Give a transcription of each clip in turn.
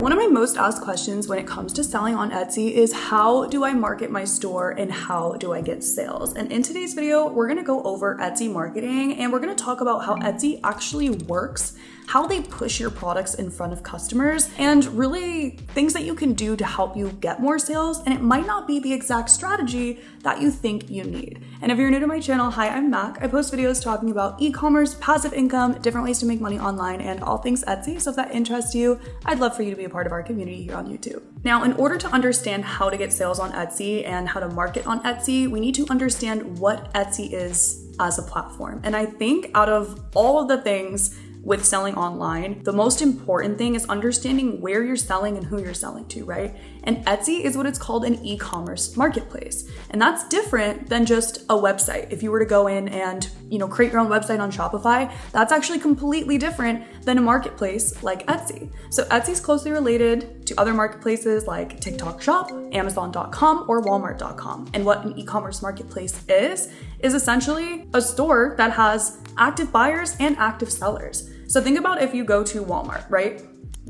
One of my most asked questions when it comes to selling on Etsy is how do I market my store and how do I get sales? And in today's video, we're gonna go over Etsy marketing and we're gonna talk about how Etsy actually works, how they push your products in front of customers, and really things that you can do to help you get more sales. And it might not be the exact strategy that you think you need. And if you're new to my channel, hi, I'm Mac. I post videos talking about e-commerce, passive income, different ways to make money online, and all things Etsy. So if that interests you, I'd love for you to be a part of our community here on YouTube. Now, in order to understand how to get sales on Etsy and how to market on Etsy, we need to understand what Etsy is as a platform. And I think out of all of the things with selling online, the most important thing is understanding where you're selling and who you're selling to, right? And Etsy is what it's called an e-commerce marketplace. And that's different than just a website. If you were to go in and, create your own website on Shopify, that's actually completely different than a marketplace like Etsy. So Etsy is closely related to other marketplaces like TikTok Shop, Amazon.com, or Walmart.com. And what an e-commerce marketplace is essentially a store that has active buyers and active sellers. So think about if you go to Walmart, right?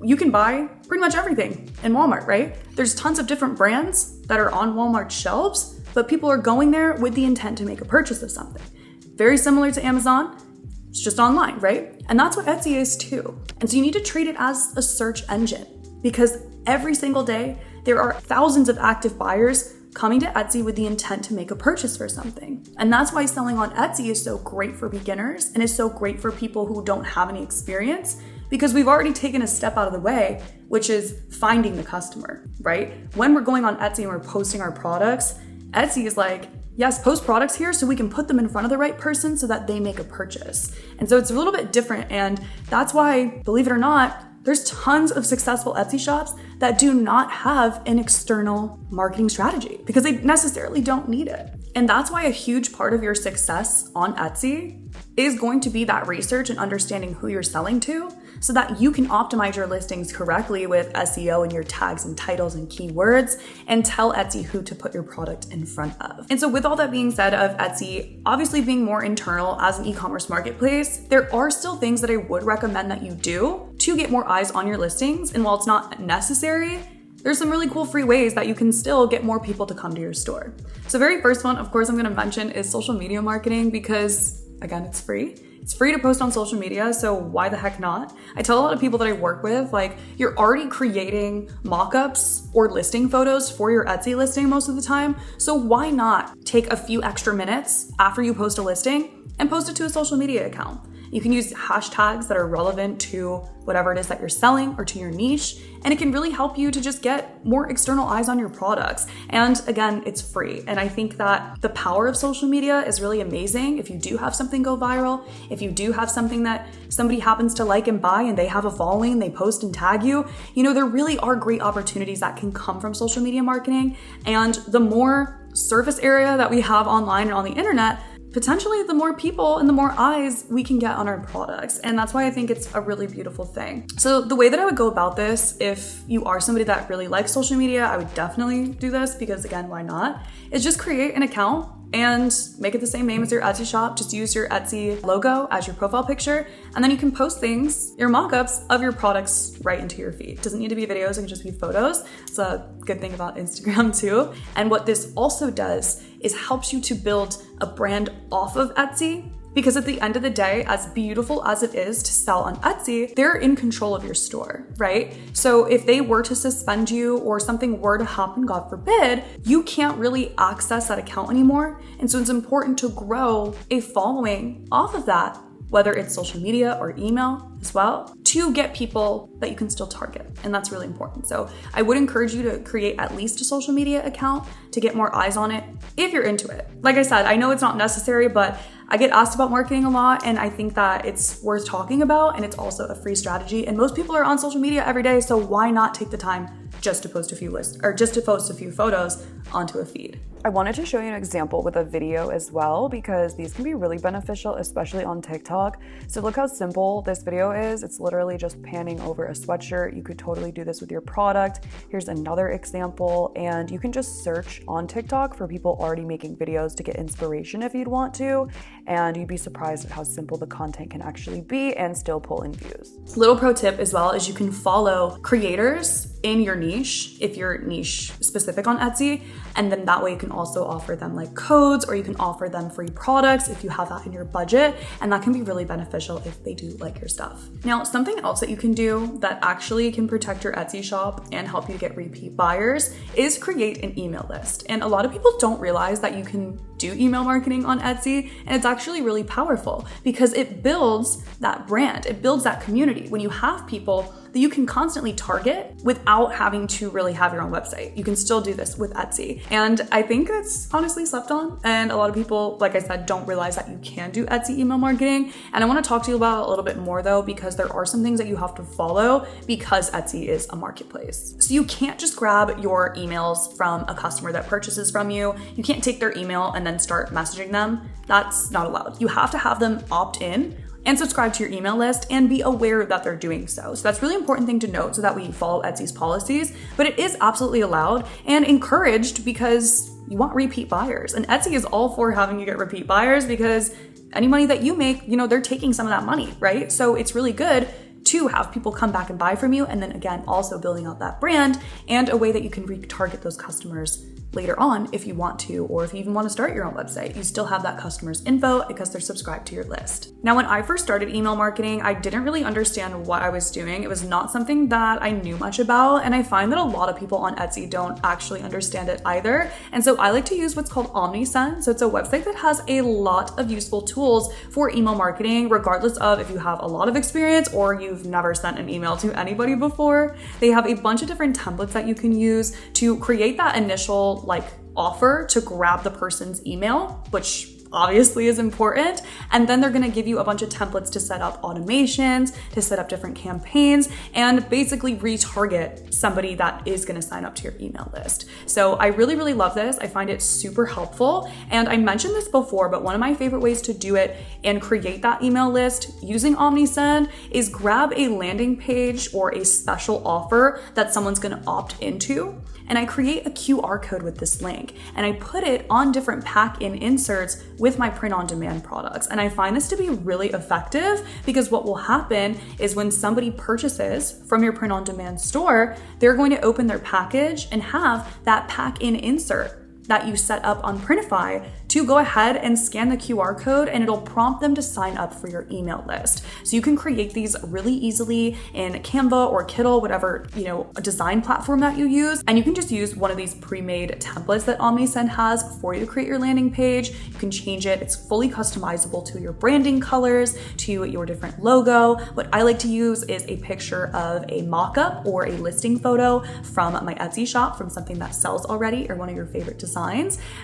You can buy pretty much everything in Walmart, right? There's tons of different brands that are on Walmart's shelves, but people are going there with the intent to make a purchase of something. Very similar to Amazon, it's just online, right? And that's what Etsy is too. And so you need to treat it as a search engine because every single day there are thousands of active buyers coming to Etsy with the intent to make a purchase for something. And that's why selling on Etsy is so great for beginners and is so great for people who don't have any experience because we've already taken a step out of the way, which is finding the customer, right? When we're going on Etsy and we're posting our products, Etsy is like, yes, post products here so we can put them in front of the right person so that they make a purchase. And so it's a little bit different. And that's why, believe it or not, there's tons of successful Etsy shops that do not have an external marketing strategy because they necessarily don't need it. And that's why a huge part of your success on Etsy is going to be that research and understanding who you're selling to so that you can optimize your listings correctly with SEO and your tags and titles and keywords and tell Etsy who to put your product in front of. And so with all that being said of Etsy obviously being more internal as an e-commerce marketplace, there are still things that I would recommend that you do to get more eyes on your listings. And while it's not necessary, there's some really cool free ways that you can still get more people to come to your store. So very first one, of course, I'm gonna mention is social media marketing because again, it's free. It's free to post on social media, so why the heck not? I tell a lot of people that I work with, like, you're already creating mock-ups or listing photos for your Etsy listing most of the time, so why not take a few extra minutes after you post a listing and post it to a social media account? You can use hashtags that are relevant to whatever it is that you're selling or to your niche, and it can really help you to just get more external eyes on your products. And again, it's free. And I think that the power of social media is really amazing. If you do have something go viral, if you do have something that somebody happens to like and buy and they have a following, they post and tag you, there really are great opportunities that can come from social media marketing. And the more surface area that we have online and on the internet, potentially the more people and the more eyes we can get on our products. And that's why I think it's a really beautiful thing. So the way that I would go about this, if you are somebody that really likes social media, I would definitely do this because again, why not? Is just create an account and make it the same name as your Etsy shop. Just use your Etsy logo as your profile picture. And then you can post things, your mock-ups of your products right into your feed. It doesn't need to be videos, it can just be photos. It's a good thing about Instagram too. And what this also does is helps you to build a brand off of Etsy. Because at the end of the day, as beautiful as it is to sell on Etsy, they're in control of your store, right? So if they were to suspend you or something were to happen, God forbid, you can't really access that account anymore. And so it's important to grow a following off of that, whether it's social media or email as well, to get people that you can still target. And that's really important. So I would encourage you to create at least a social media account to get more eyes on it if you're into it. Like I said, I know it's not necessary, but I get asked about marketing a lot and I think that it's worth talking about and it's also a free strategy. And most people are on social media every day, so why not take the time just to post a few lists or just to post a few photos onto a feed? I wanted to show you an example with a video as well because these can be really beneficial, especially on TikTok. So look how simple this video is. It's literally just panning over a sweatshirt. You could totally do this with your product. Here's another example, and you can just search on TikTok for people already making videos to get inspiration if you'd want to, and you'd be surprised at how simple the content can actually be and still pull in views. Little pro tip as well is you can follow creators in your niche, if you're niche specific on Etsy. And then that way you can also offer them like codes, or you can offer them free products if you have that in your budget. And that can be really beneficial if they do like your stuff. Now, something else that you can do that actually can protect your Etsy shop and help you get repeat buyers is create an email list. And a lot of people don't realize that you can do email marketing on Etsy, and it's actually really powerful because it builds that brand, it builds that community. When you have people that you can constantly target without having to really have your own website, you can still do this with Etsy. And I think it's honestly slept on, and a lot of people, like I said, don't realize that you can do Etsy email marketing. And I want to talk to you about it a little bit more though, because there are some things that you have to follow because Etsy is a marketplace. So you can't just grab your emails from a customer that purchases from you. You can't take their email and then start messaging them. That's not allowed. You have to have them opt in and subscribe to your email list and be aware that they're doing so. So that's a really important thing to note so that we follow Etsy's policies, but it is absolutely allowed and encouraged because you want repeat buyers. And Etsy is all for having you get repeat buyers because any money that you make, they're taking some of that money, right? So it's really good to have people come back and buy from you. And then again, also building out that brand and a way that you can retarget those customers later on if you want to, or if you even want to start your own website, you still have that customer's info because they're subscribed to your list. Now, when I first started email marketing, I didn't really understand what I was doing. It was not something that I knew much about. And I find that a lot of people on Etsy don't actually understand it either. And so I like to use what's called Omnisend. So it's a website that has a lot of useful tools for email marketing, regardless of if you have a lot of experience or you've never sent an email to anybody before. They have a bunch of different templates that you can use to create that initial offer to grab the person's email, which obviously is important. And then they're going to give you a bunch of templates to set up automations, to set up different campaigns, and basically retarget somebody that is going to sign up to your email list. So I really, really love this. I find it super helpful. And I mentioned this before, but one of my favorite ways to do it and create that email list using Omnisend is grab a landing page or a special offer that someone's going to opt into. And I create a QR code with this link and I put it on different pack-in inserts with my print-on-demand products. And I find this to be really effective because what will happen is when somebody purchases from your print-on-demand store, they're going to open their package and have that pack-in insert that you set up on Printify to go ahead and scan the QR code, and it'll prompt them to sign up for your email list. So you can create these really easily in Canva or Kittl, whatever, design platform that you use. And you can just use one of these pre-made templates that Omnisend has for you to create your landing page. You can change it. It's fully customizable to your branding colors, to your different logo. What I like to use is a picture of a mock-up or a listing photo from my Etsy shop, from something that sells already or one of your favorite designs.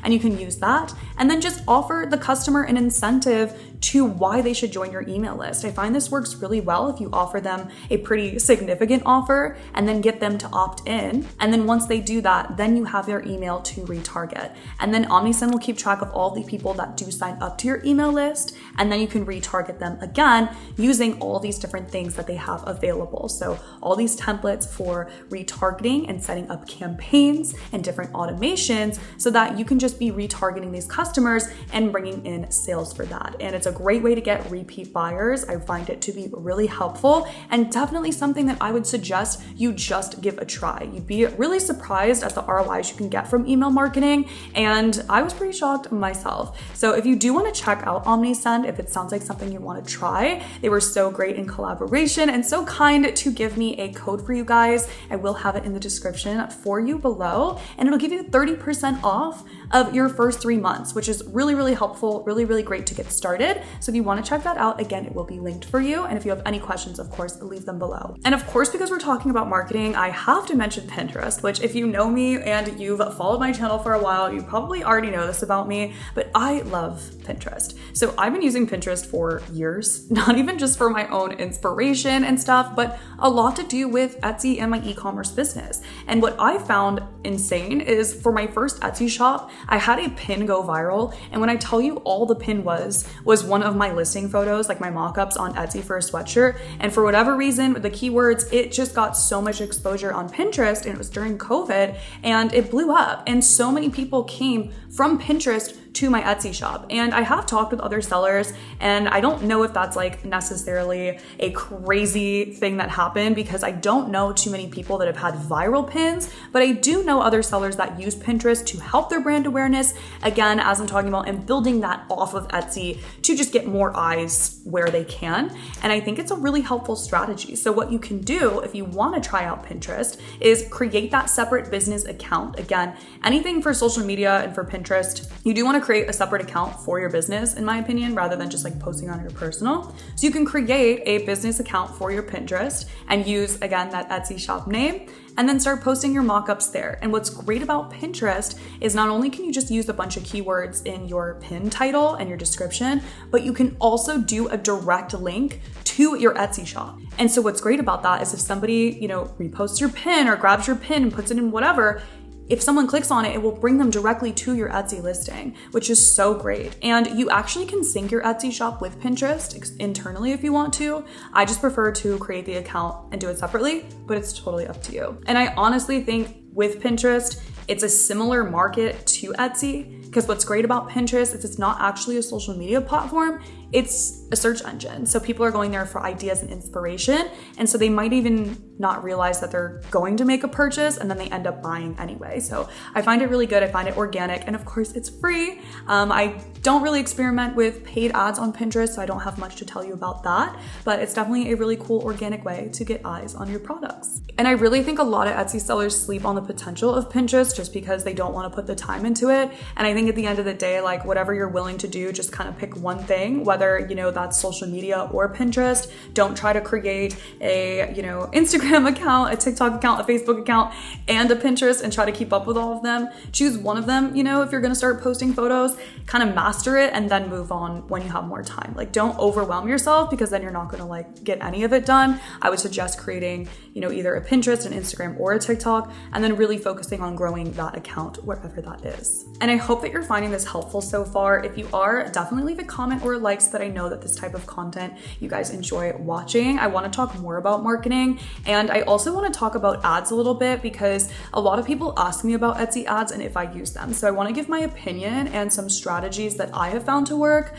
And you can use that and then just offer the customer an incentive to why they should join your email list. I find this works really well if you offer them a pretty significant offer and then get them to opt in. And then once they do that, then you have their email to retarget. And then Omnisend will keep track of all the people that do sign up to your email list. And then you can retarget them again using all these different things that they have available. So all these templates for retargeting and setting up campaigns and different automations so that you can just be retargeting these customers and bringing in sales for that. And it's a great way to get repeat buyers. I find it to be really helpful and definitely something that I would suggest you just give a try. You'd be really surprised at the ROIs you can get from email marketing, and I was pretty shocked myself. So if you do want to check out Omnisend, if it sounds like something you want to try, they were so great in collaboration and so kind to give me a code for you guys. I will have it in the description for you below, and it'll give you 30% off of your first 3 months, which is really, really helpful, really, really great to get started. So if you want to check that out, again, it will be linked for you. And if you have any questions, of course, leave them below. And of course, because we're talking about marketing, I have to mention Pinterest, which if you know me and you've followed my channel for a while, you probably already know this about me, but I love Pinterest. So I've been using Pinterest for years, not even just for my own inspiration and stuff, but a lot to do with Etsy and my e-commerce business. And what I found insane is for my first Etsy shop, I had a pin go viral. And when I tell you all the pin was one of my listing photos, like my mock-ups on Etsy for a sweatshirt. And for whatever reason, the keywords, it just got so much exposure on Pinterest, and it was during COVID, and it blew up. And so many people came from Pinterest to my Etsy shop. And I have talked with other sellers, and I don't know if that's like necessarily a crazy thing that happened, because I don't know too many people that have had viral pins, but I do know other sellers that use Pinterest to help their brand awareness, again, as I'm talking about, and building that off of Etsy to just get more eyes where they can. And I think it's a really helpful strategy. So what you can do if you want to try out Pinterest is create that separate business account. Again, anything for social media and for Pinterest, you do want to create a separate account for your business, in my opinion, rather than just like posting on your personal. So you can create a business account for your Pinterest and use, again, that Etsy shop name, and then start posting your mockups there. And what's great about Pinterest is not only can you just use a bunch of keywords in your pin title and your description, but you can also do a direct link to your Etsy shop. And so what's great about that is if somebody, reposts your pin or grabs your pin and puts it in whatever, if someone clicks on it, it will bring them directly to your Etsy listing, which is so great. And you actually can sync your Etsy shop with Pinterest internally if you want to. I just prefer to create the account and do it separately, but it's totally up to you. And I honestly think with Pinterest, it's a similar market to Etsy, because what's great about Pinterest is it's not actually a social media platform, it's a search engine. So people are going there for ideas and inspiration. And so they might even not realize that they're going to make a purchase, and then they end up buying anyway. So I find it really good. I find it organic. And of course it's free. I don't really experiment with paid ads on Pinterest, so I don't have much to tell you about that, but it's definitely a really cool organic way to get eyes on your products. And I really think a lot of Etsy sellers sleep on the potential of Pinterest just because they don't want to put the time into it. And I think at the end of the day, like whatever you're willing to do, just kind of pick one thing, whether, that's social media or Pinterest. Don't try to create a, Instagram account, a TikTok account, a Facebook account, and a Pinterest and try to keep up with all of them. Choose one of them, if you're going to start posting photos, kind of master it and then move on when you have more time. Like don't overwhelm yourself, because then you're not going to get any of it done. I would suggest creating, either a Pinterest, an Instagram, or a TikTok, and then really focusing on growing that account wherever that is. And I hope that you're finding this helpful so far. If you are, definitely leave a comment or a like so that I know that this type of content you guys enjoy watching. I want to talk more about marketing, and I also want to talk about ads a little bit, because a lot of people ask me about Etsy ads and if I use them. So I want to give my opinion and some strategies that I have found to work,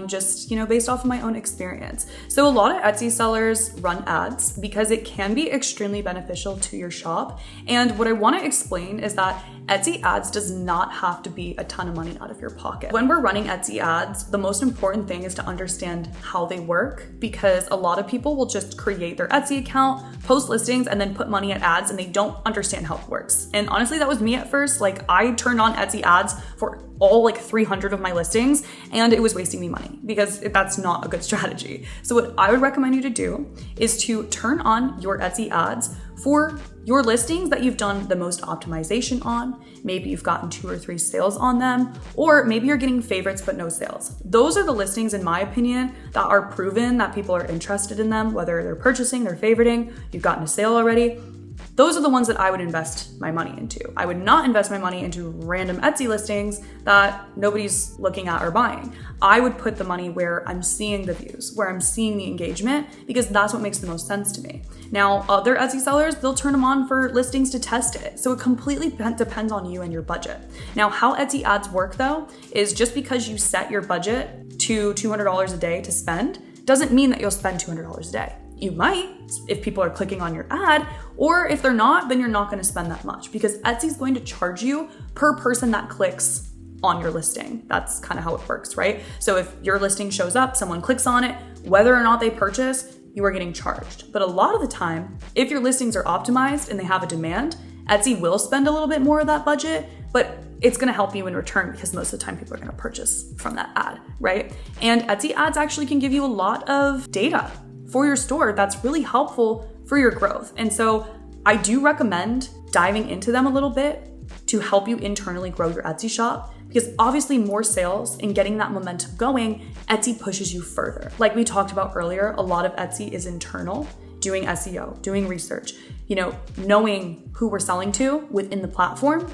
just based off of my own experience. So a lot of Etsy sellers run ads because it can be extremely beneficial to your shop. And what I want to explain is that Etsy ads does not have to be a ton of money out of your pocket. When we're running Etsy ads, the most important thing is to understand how they work, because a lot of people will just create their Etsy account, post listings, and then put money at ads, and they don't understand how it works. And honestly, that was me at first. I turned on Etsy ads for all 300 of my listings, and it was wasting me money, because that's not a good strategy. So what I would recommend you to do is to turn on your Etsy ads for your listings that you've done the most optimization on. Maybe you've gotten 2 or 3 sales on them, or maybe you're getting favorites but no sales. Those are the listings, in my opinion, that are proven that people are interested in them, whether they're purchasing, they're favoriting, you've gotten a sale already. Those are the ones that I would invest my money into. I would not invest my money into random Etsy listings that nobody's looking at or buying. I would put the money where I'm seeing the views, where I'm seeing the engagement, because that's what makes the most sense to me. Now, other Etsy sellers, they'll turn them on for listings to test it. So it completely depends on you and your budget. Now, how Etsy ads work though, is just because you set your budget to $200 a day to spend, doesn't mean that you'll spend $200 a day. You might, if people are clicking on your ad, or if they're not, then you're not going to spend that much, because Etsy's going to charge you per person that clicks on your listing. That's kind of how it works, right? So if your listing shows up, someone clicks on it, whether or not they purchase, you are getting charged. But a lot of the time, if your listings are optimized and they have a demand, Etsy will spend a little bit more of that budget, but it's going to help you in return, because most of the time people are going to purchase from that ad, right? And Etsy ads actually can give you a lot of data for your store that's really helpful for your growth. And so I do recommend diving into them a little bit to help you internally grow your Etsy shop, because obviously more sales and getting that momentum going, Etsy pushes you further. Like we talked about earlier, a lot of Etsy is internal, doing SEO, doing research, knowing who we're selling to within the platform.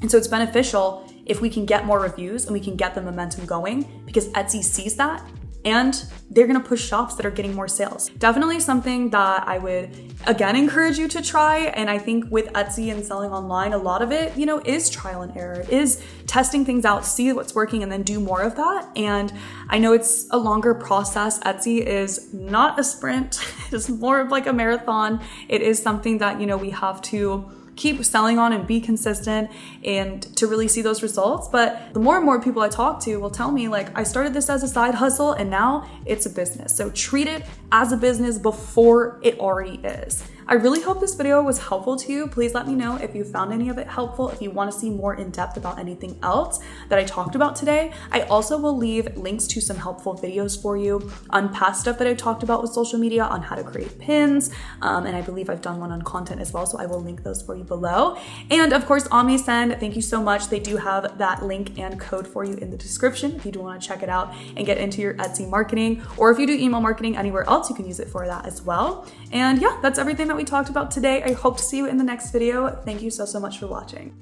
And so it's beneficial if we can get more reviews and we can get the momentum going, because Etsy sees that and they're gonna push shops that are getting more sales. Definitely something that I would, again, encourage you to try. And I think with Etsy and selling online, a lot of it, is trial and error, is testing things out, see what's working, and then do more of that. And I know it's a longer process. Etsy is not a sprint. It's more of like a marathon. It is something that, we have to keep selling on and be consistent and to really see those results. But the more and more people I talk to will tell me, like, I started this as a side hustle and now it's a business. So treat it as a business before it already is. I really hope this video was helpful to you. Please let me know if you found any of it helpful, if you want to see more in depth about anything else that I talked about today. I also will leave links to some helpful videos for you on past stuff that I talked about with social media, on how to create pins. And I believe I've done one on content as well, so I will link those for you below. And of course, Omnisend, thank you so much. They do have that link and code for you in the description if you do want to check it out and get into your Etsy marketing. Or if you do email marketing anywhere else, you can use it for that as well. And yeah, that's everything that we talked about today. I hope to see you in the next video. Thank you so much for watching.